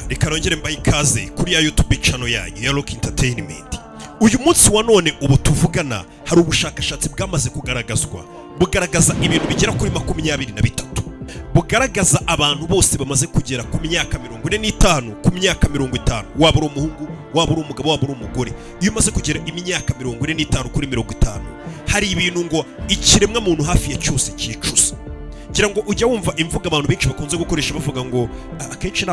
reka nongere mbaye ikaze kuri ya YouTube channel yanyu ya Rock Entertainment. Uyu munsi wa none ubu tuvugana hari ubushakashatsi bwamaze kugaragazwa bugaragaza ibintu bigera kuri 23 bugaragaza abantu bose bamaze kugera ku myaka 45 ku myaka 50 waba uri umuhungu waba uri umugabo waba uri umugore iyo umaze kugera imyaka 45 kuri 50 hari ibintu ngo ikiremwa muntu hafi ya cyose cyicuza. Ngira ngo ujya wumva imvuga abantu benshi bakunze gukoresha bavuga ngo akenshi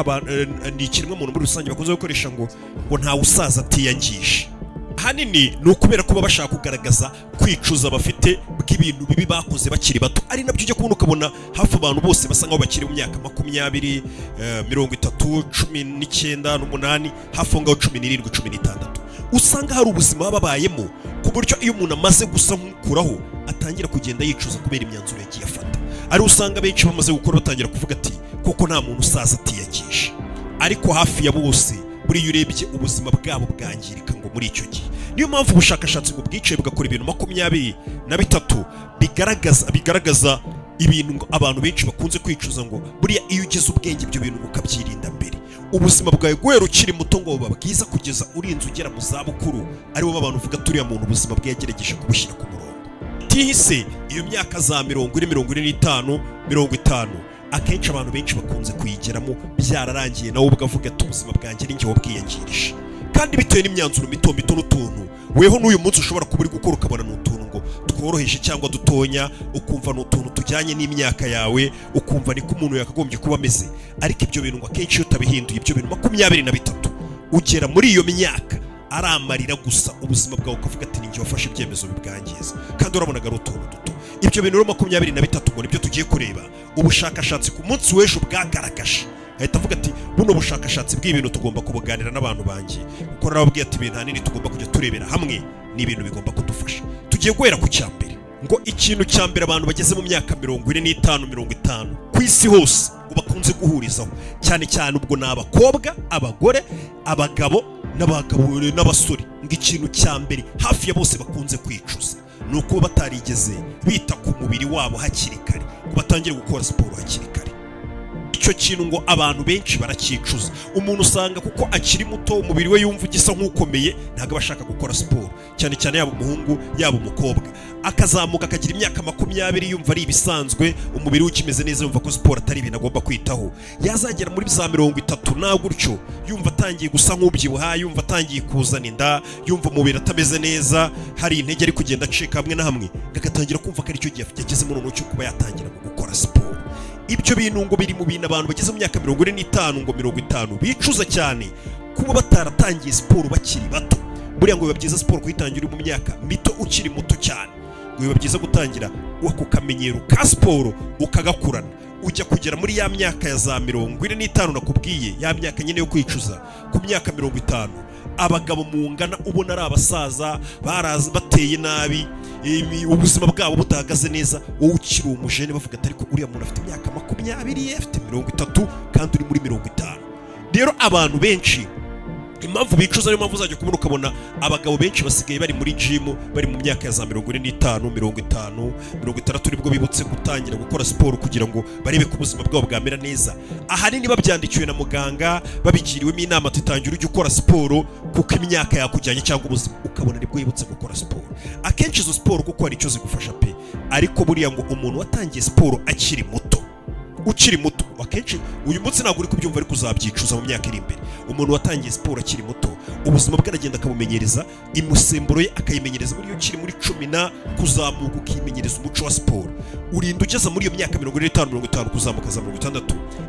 ni ikiremwa muntu muri rusange bakunze gukoresha ngo nta usaza atiyangije. Hanini ni ukubera kuba bashaka kugaragaza kwicuza bafite bw'ibintu bibi bakoze bakiri bato, ari nabyo ujya kubona ukabona hafi abantu bose basa nkaho bakiri mu myaka 20, 30, 19, 8, hafi ngaho 17, 16 usanga hari ubuzima babayemo ku buryo iyo umuntu amaze gusa nk'ukuraho atangira kugenda yicuza kubera imyanzuro yagiye afata. Ari usanga benshi bamaze gukora batangira kuvuga ati koko nta muntu usaza atiyangije, ariko hafi ya bose buri urebye ubuzima bwabo bwangirika ngo muri icyo gihe. Niyo mpamvu ubushakashatsi ngo bwicaye bugakora ibintu 23 bigaragaza ibintu ngo abantu benshi bakunze kwicuza ngo buriya iyo ugeze ubwenge ibyo bintu ukabyirinda mbere ubuzima bwawe guhera ukiri muto ngo buba bwiza kugeza urinze ugera mu zabukuru, aribo abantu uvuga turiya muntu ubuzima bwe yagerageje kubushyira ku murongo. Tihise iyo myaka za 45, 50 akenshi abantu benshi bakunze kuyigeramo byararangiye nawe ugavuga ati ubuzima bwanjye ninjye wabwiyangirije, kandi bitewe n'imyanzuro mito n'utuntu weho n'uyu munsi ushobora kuba uri gukora ukabona n'utuntu ngo tworoheje cyangwa dutonya, ukumva n'utuntu tujyanye n'imyaka yawe, ukumva niko umuntu yakagombye kuba ameze. Ariko ibyo bintu ngo akenshi iyo utabihinduye ibyo bintu 23 ugera muri iyo myaka aramarira gusa ubuzima bwawe ukavuga ati ninjye wafashe ibyemezo bibwangiza, kandi urabonaga ari utuntu duto. Ibyo bintu 23 ngo nibyo tugiye kureba ubushakashatsi ku munsi w'ejo bwagaragaje. Ahita avuga ati buno bushakashatsi bw'ibintu tugomba kubuganira n'abantu banjye kuko narababwiye ati ibintu hanini tugomba kujya turebera hamwe n'ibintu bigomba kudufasha. Tugiye guhera ku cyambere ngo ikintu cyambere abantu bageze mu myaka 45, 50 ku isi hose bakunze guhurizaho cyane cyane ubwo n'abakobwa, abagore, abagabo n'abasore, ngo ikintu cyambere hafi ya bose bakunze kwicuza nuko batarigeze bita ku mubiri wabo hakiri kare ngo batangire gukora siporo hakiri kare. Icyo kintu ngo abantu benshi barakicuza. Umuntu usanga kuko akiri muto umubiri we yumva ugisa nk'ukomeye ntabwo bashaka gukora siporo, cyane cyane yaba umuhungu yaba umukobwa. Akazamuka akagira imyaka 20 yumva ari ibisanzwe, umubiri we ukimeze neza yumva ko siporo atari ibintu agomba kwitaho. Yazagera muri za 30 na gutyo yumva atangiye gusa nk'ubyibuha, yumva atangiye kuzana inda, yumva umubiri atameze neza, hari intege ari kugenda acika hamwe na hamwe, agatangira kumva ko ari cyo gihe yageze mu cyo kuba yatangira gukora siporo. Ibyo bintu ngo biri mu bintu abantu bageze mu myaka 45 ngo 50 bicuza cyane kuba bataratangiye siporo bakiri bato. Buriya ngo biba byiza siporo kuyitangira mu myaka mito ukiri muto cyane, ngo biba byiza gutangira wako kamenyero ka siporo ukagakurana ujya kugera muri ya myaka ya za 45 nakubwiye, ya myaka nyine yo kwicuza ku myaka 50. Abagabo mungana ubona ari abasaza baraza bateye nabi, ubuzima bwabo butahagaze neza, wowe ukiri umujene bavuga ati ariko uriya muntu afite imyaka 20, afite 30 kandi uri muri 50. Rero abantu benshi impamvu bicuza niyo mpamvu uzajya kubona ukabona abagabo benshi basigaye bari muri gym bari mu myaka ya za 45, 50, 60 nibwo bibutse gutangira gukora siporo kugira ngo barebe ko ubuzima bwabo bwamera neza. Ahanini babyandikiwe na muganga, babigiriwemo inama tutangira ujye ukora siporo kuko imyaka yakujyanye cyangwa ubuzima, ukabona nibwo yibutse gukora siporo. Akenshi izo siporo kuko hari icyo zigufasha pe, ariko buriya ngo umuntu watangiye siporo akiri muto akenshi uyu munsi ntabwo uri kubyumva ariko uzabyicuza mu myaka iri imbere. Umuntu watangiye siporo akiri muto ubuzima bwe aragenda akabumenyereza, imusemburo ye akayimenyereza muri iyo ukiri muri 10 na kuzamuka ukimenyereza umuco wa siporo. Urinda ugeza muri iyo myaka 45, 50 kuzamuka za 60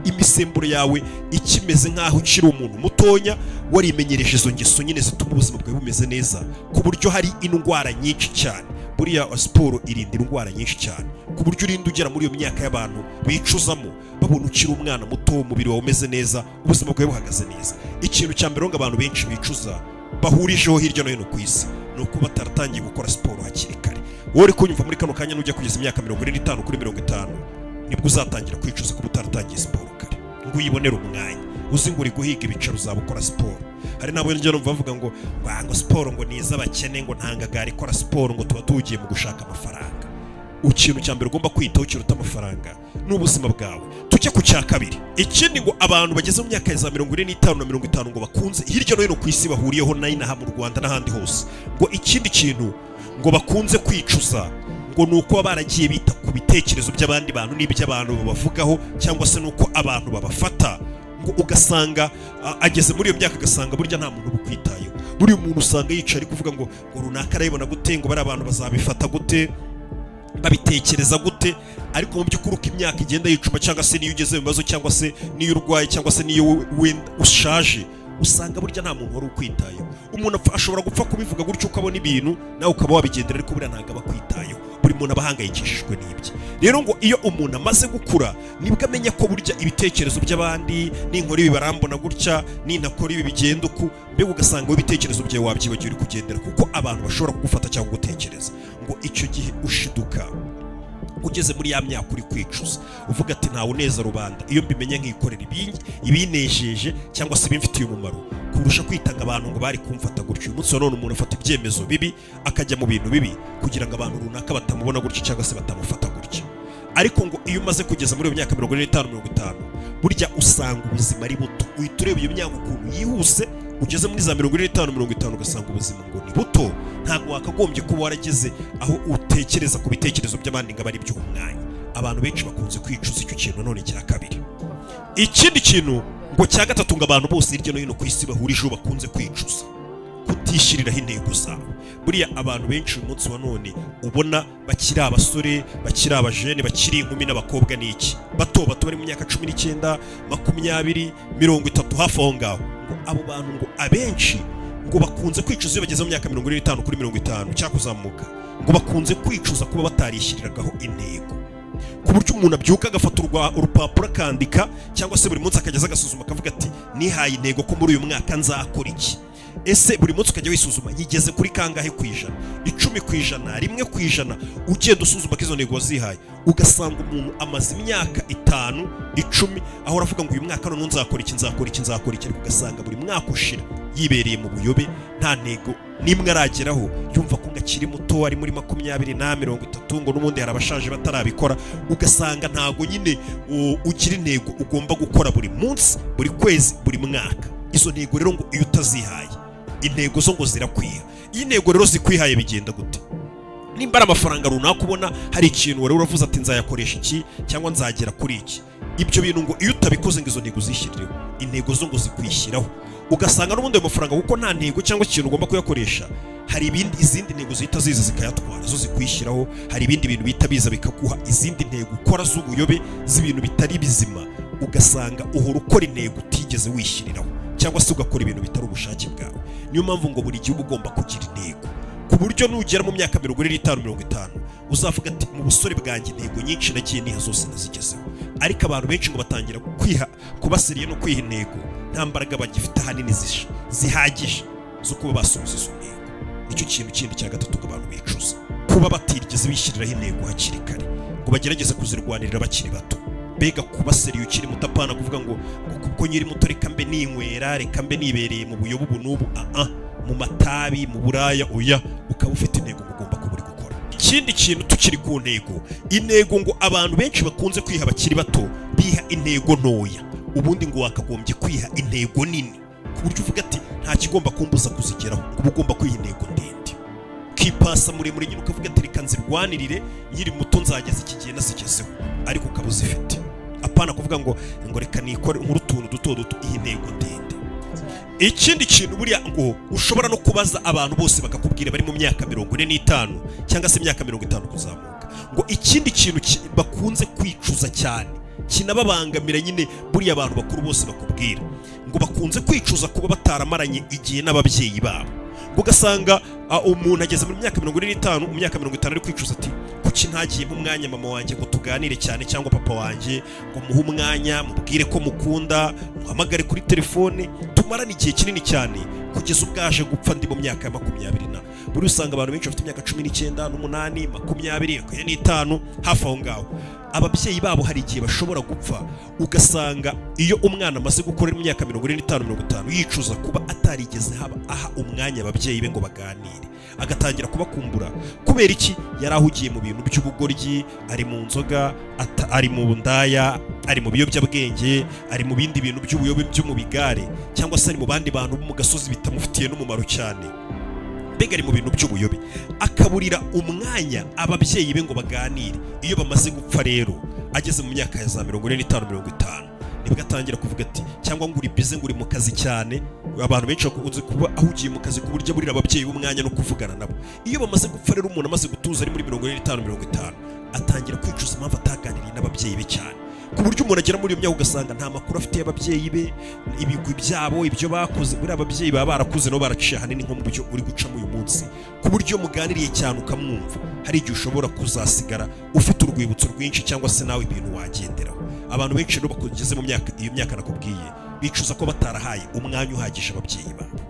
imisemburo yawe ikimeze nkaho ukiri umuntu mutonya warimenyereje izo ngeso nyine zituma ubuzima bwawe bumeze neza, ku buryo hari indwara nyinshi cyane. Buriya siporo irinda indwara nyinshi cyane ku buryo urinda ugera muri iyo myaka y'abantu bicuzamo babona ukiri umwana muto, umubiri wawe umeze neza, ubuzima bwawe buhagaze neza. Ikintu cya mbere ngo abantu benshi bicuza bahurijeho hirya no hino ku isi ni uko bataratangiye gukora siporo hakiri kare. Wowe uri kunyumva muri kano kanya n'ujya kugeza imyaka 45 kuri 50 nibwo uzatangira kwicuza kuba utaratangiye siporo kare, ngo uyibonere umwanya uzi ngo uri guhiga ibicaro uzabukora siporo. Hari nabo njye numva bavuga ngo siporo ngo niza abakene, ngo ntangagari ikora siporo ngo tuba tugiye mu gushaka amafaranga. Ikintu cya mbere ugomba kwitaho kiruta amafaranga n'ubuzima bwawe. tujye ku cya kabiri. Ikindi ngo abantu bageze mu myaka ya za 45 na 50 ngo bakunze hirya no hino ku isi bahuriyeho n'inaha mu Rwanda n'ahandi hose, ngo ikindi kintu ngo bakunze kwicuza ngo nuko baragiye bita ku bitekerezo by'abandi bantu n'iby'abantu babavugaho, cyangwa se nuko abantu babafata, ngo ugasanga ageze muri iyo myaka agasanga burya nta muntu ubukwitayeho. Buri muntu usanga yicara ari kuvuga ngo runaka arayibona gute, ngo bari abantu bazabifata gute, babitekereza gute. Ariko mu by'ukuri uko imyaka igenda yicuma, cyangwa se niyo ugeze mu bibazo, cyangwa se niyo urwaye, cyangwa se niyo ushaje, usanga burya nta muntu wari ukwitayeho. Umuntu ashobora gupfa kubivuga gutyo ukabona ibintu nawe ukaba wabigendera, ariko burya ntabwo aba akwitayeho. Buri muntu aba ahangayikishijwe n'ibye. Rero ngo iyo umuntu amaze gukura nibwo amenya ko burya ibitekerezo by'abandi, ninkora ibi barambona gutya, nintakora ibi bigenda uku, mbega ugasanga ibitekerezo byawe wabyibagiwe uri kugendera, kuko abantu bashobora kugufata cyangwa gutekereza. Ngo icyo gihe ushiduka ugeze muri ya myaka uri kwicuza, uvuga ati ntawe uneza rubanda, iyo mbimenye nkikorera ibinejeje cyangwa se bimfitiye umumaro, kurusha kwitanga abantu ngo bari kumfata gutyo. Uyu munsi wa none umuntu afata ibyemezo bibi akajya mu bintu bibi kugira ngo abantu runaka batamubona gutyo cyangwa se batamufata gutyo. Ariko ngo iyo umaze kugeza muri iyo myaka 45-50, burya usanga ubuzima ari buto. Uhita ureba iyo myaka ukuntu yihuse, ugeze muri za 45-50 ugasanga ubuzima ngo ni buto. Ntabwo wakagombye kuba warageze aho utekereza ku bitekerezo by'abandi ngo bari by'umwanya. Abantu benshi bakunze kwicuza icyo kintu. None cya kabiri, ikindi kintu ngo cya gatatu, ngo abantu bose hirya no hino ku isi bahurijeho bakunze kwicuza kutishyiriraho intego zabo. Buriya abantu benshi uyu munsi wa none ubona bakiri abasore, bakiri abajene, bakiri inkumi n'abakobwa n'iki bato bari mu myaka 19, 20, 30 hafi aho ngaho, ngo abo bantu ngo abenshi ngo bakunze kwicuza iyo bageze mu myaka 45 kuri 50 cyakuzamuka, ngo bakunze kwicuza kuba batarishyiragaho intego, ku buryo umuntu abyuka agafata urupapuro akandika, cyangwa se buri munsi akajya agasuzuma akavuga ati nihaye intego ko muri uyu mwaka nzakora iki. Ese buri munsi ukajya wisuzuma yigeze kuri kangahe ku ijana, 10 ku ijana, 1 ku ijana, ugenda usuzuma ko izo ntego wazihaye, ugasanga umuntu amaze imyaka 5, 10 aho aravuga ngo uyu mwaka none nzakora iki, ariko ugasanga buri mwaka ushira yibereye mu buyobe, nta ntego nimwe arageraho, yumva ko ngakiri muto, ari muri 20 na 30, ngo n'ubundi hari abashaje batarabikora. Ugasanga ntago nyine ugira intego ugomba gukora buri munsi, buri kwezi, buri mwaka. Izo ntego rero ngo iyo utazihaye, intego zo ngo zirakwiha. Iyi ntego rero zikwihaye bigenda gute? Nimba ari amafaranga runaka ubona hari ikintu wari uravuze ati nzayakoresha iki cyangwa nzagera kuri iki, ibyo bintu ngo iyo utabikoze ngo izo ntego zishyirireho, intego zo ngo zikwishyiraho. Ugasanga n'ubundi ayo mafaranga kuko nta ntego cyangwa ikintu ugomba kuyakoresha, hari izindi ntego zihita ziza zikayatwara, zo zikwishyiraho. Hari ibindi bintu bita biza bikaguha izindi ntego ukora z'ubuyobe, z'ibintu bitari bizima. Ugasanga uhora ukora intego utigeze wishyiriraho, cyangwa se ugakora ibintu bitari ubushake bwawe. Niyo mpamvu ngo buri gihe ugomba kugira intego, ku buryo nugera mu myaka 45-50 uzavuga ati mu busore bwanjye intego nyinshi nagiye niha zose nazigezeho. Ariko abantu benshi ngo batangira kubasiriye no kwiha intego, nta mbaraga bagifite ahanini zihagije zo kuba basubiza izo ntego. Nicyo kintu kindi cya gatatu ngo abantu bicuza, kuba batigeze bishyiriraho intego hakiri kare, ngo bagerageze kuzirwanirira bakiri bato. Bega kubaseriye ukiri muto, apana kuvuga ngo kuko nyiri muto reka mbe ninywera, reka mbe nibereye mu buyobo n'ubu, mu matabi, mu buraya, oya, ukaba ufite intego ugomba kuba uri gukora. Ikindi kintu tukiri ku ntego, intego ngo abantu benshi bakunze kwiha bakiri bato, biha intego ntoya. Ubundi ngo wakagombye kwiha intego nini, ku buryo uvuga ati nta kigomba kumbuza kuzigeraho, ngo ugomba kwiha intego ndende. Kipasa muremure nyine ukavuga ati reka nzirwanirire, nyiri muto nzageza iki gihe nasigezeho, ariko ukaba uzifite. Apana kuvuga ngo reka nikore nk'utuntu duto, iyi ntego ndende. Ikindi kintu buriya ngo ushobora no kubaza abantu bose bakakubwira bari mu myaka 45 cyangwa se imyaka 50 kuzamuka, ngo ikindi kintu bakunze kwicuza cyane kinababangamira, nyine buriya abantu bakuru bose bakubwira ngo bakunze kwicuza kuba bataramaranye igihe n'ababyeyi babo. Ugasanga umuntu ageze mu myaka 45, mu myaka 50 ari kwicuza ati kuki ntagiye mu mwanya mama wanjye ngo tuganire cyane, cyangwa papa wanjye ngo muhe umwanya mubwire ko mukunda, muhamagare kuri telefone, tumarane igihe kinini cyane kugeza ubwaje gupfa ndi mu myaka ya 20. Buri usanga abantu benshi bafite imyaka 19, 8, 20, 25 hafi aho ngaho. Ababyeyi babo hari igihe bashobora gupfa, ugasanga iyo umwana amaze gukorera imyaka 45-50 yicuza kuba atarigeze aha umwanya ababyeyi be ngo baganire. agatangira kubakumbura. Kubera iki? Yari ahugiye mu bintu by'ubugoryi, ari mu nzoga, ari mu ndaya, ari mu biyobyabwenge, ari mu bindi bintu by'ubuyobe byo mu bigare, cyangwa se ari mu bandi bantu bo mu gasozi bitamufitiye n'umumaro cyane. Mbega ari mu bintu by'ubuyobe, akaburira umwanya ababyeyi be ngo baganire. Iyo bamaze gupfa rero, ageze mu myaka ya za 45-50, nibwo atangira kuvuga ati cyangwa ngo uri bize, ngo uri mu kazi cyane. Abantu benshi bakunze kuba ahugiye mu kazi ku buryo aburira ababyeyi b'umwanya no kuvugana nabo. Iyo bamaze gupfa rero, umuntu amaze gutuza ari muri 45-50, atangira kwicuza impamvu ataganiriye n'ababyeyi be cyane, ku buryo umuntu agera muri iyo myaka ugasanga nta makuru afite y'ababyeyi be, ibigwi byabo, ibyo bakoze. Buri ababyeyi baba barakuze nabo baraciye ahanini nko mu buryo uri gucamo uyu munsi, ku buryo muganiriye cyane ukamwumva, hari igihe ushobora kuzasigara ufite urwibutso rwinshi, cyangwa se nawe ibintu wagenderaho. Abantu benshi rero bakugeze mu myaka, iyo myaka nakubwiye, bicuza ko batarahaye umwanya uhagije ababyeyi babo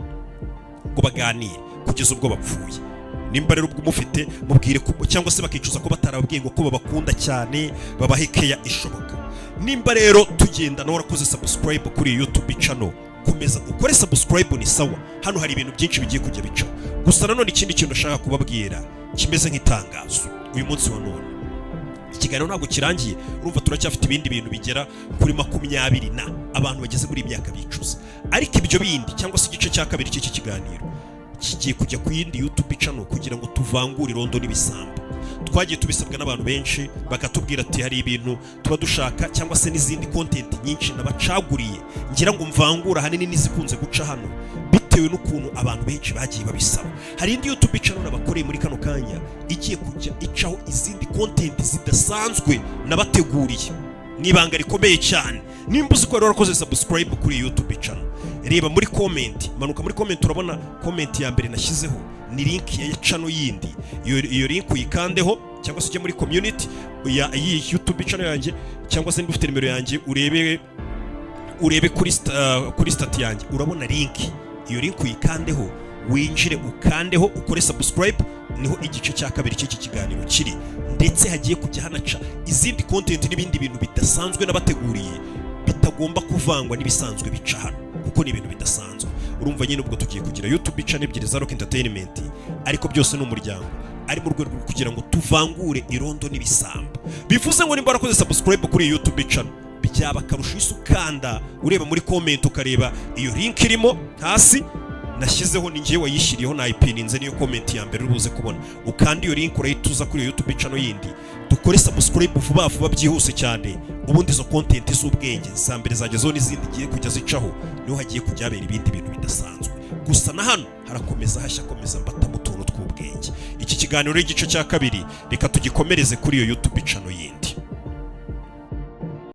ngo baganire kugeza ubwo bapfuye. Nimba rero ubwo umufite, mubwire ko, cyangwa se bakicuza ko batarababwiye ngo ko babakunda cyane, babahekeya ishoboka. Nimba rero tugenda nawe warakoze subscribe kuri YouTube channel, komeza ukore subscribe, ni sawa. Hano hari ibintu byinshi bigiye kujya bicaho. Gusa nanone ikindi kintu nashaka kubabwira kimeze nk'itangazo uyu munsi wa none, ikiganiro ntabwo kirangiye. Urumva turacyafite ibindi bintu bigera kuri 20 na abantu bageze muri imyaka bicuza. Ariko ibyo bindi, cyangwa se igice cya kabiri cy'iki kiganiro, kigiye kujya ku yindi YouTube channel kugira ngo tuvangure irondo n'ibisambo. Twagiye tubisabwa n'abantu benshi, bakatubwira ati hari ibintu tuba dushaka, cyangwa se n'izindi content nyinshi nabacaguriye, ngira ngo mvangura hanini nizikunze guca hano bitewe n'ukuntu abantu benshi bagiye babisaba. Hari indi YouTube channel nabakoreye muri kano kanya igiye kujya icaho izindi content zidasanzwe nabateguriye n'ibanga rikomeye cyane. Nimba uzi ko rero warakoze subscribe kuri YouTube channel, reba muri comment, manuka muri comment, urabona comment ya mbere nashyizeho ni link ya channel yindi. Iyo link uyikandeho, cyangwa se ujye muri community ya YouTube channel yanjye, cyangwa se niba ufite nimero yanjye urebe kuri stat yanjye, urabona link. Iyo link uyikandeho, winjire ukandeho, ukore subscribe, niho igice cya kabiri cy'iki kiganiro kiri, ndetse hagiye kujya hanaca izindi content n'ibindi bintu bidasanzwe nabateguriye, bitagomba kuvangwa n'ibisanzwe bica hano, kuko ni ibintu bidasanzwe. Urumva nyine ubwo tugiye kugira YouTube channel ebyiri za Rock Entertainment, ariko byose ni umuryango, ari mu rwego kugira ngo tuvangure irondo n'ibisambo. Bivuze ngo nimba warakoze subscribe kuri YouTube channel, byaba akarusho isukanda ureba muri comment, ukareba iyo link irimo hasi nashyizeho, ni ngiye wayishyiriyeho, nayipininze, niyo comment ya mbere urubuze kubona. Ukandi iyo link urayituza kuri YouTube channel yindi, dukore subscribe vuba vuba byihuse cyane. Ubundi izo content z'ubwenge za mbere zagezeho n'izindi giye kujya zicaho, niho hagiye kujyabera ibindi bintu bidasanzwe. Gusa na hano harakomeza hashya, komeza mbata mu tuntu tw'ubwenge. Iki kiganiro igice cya kabiri reka tugikomereze kuri iyo YouTube channel yindi.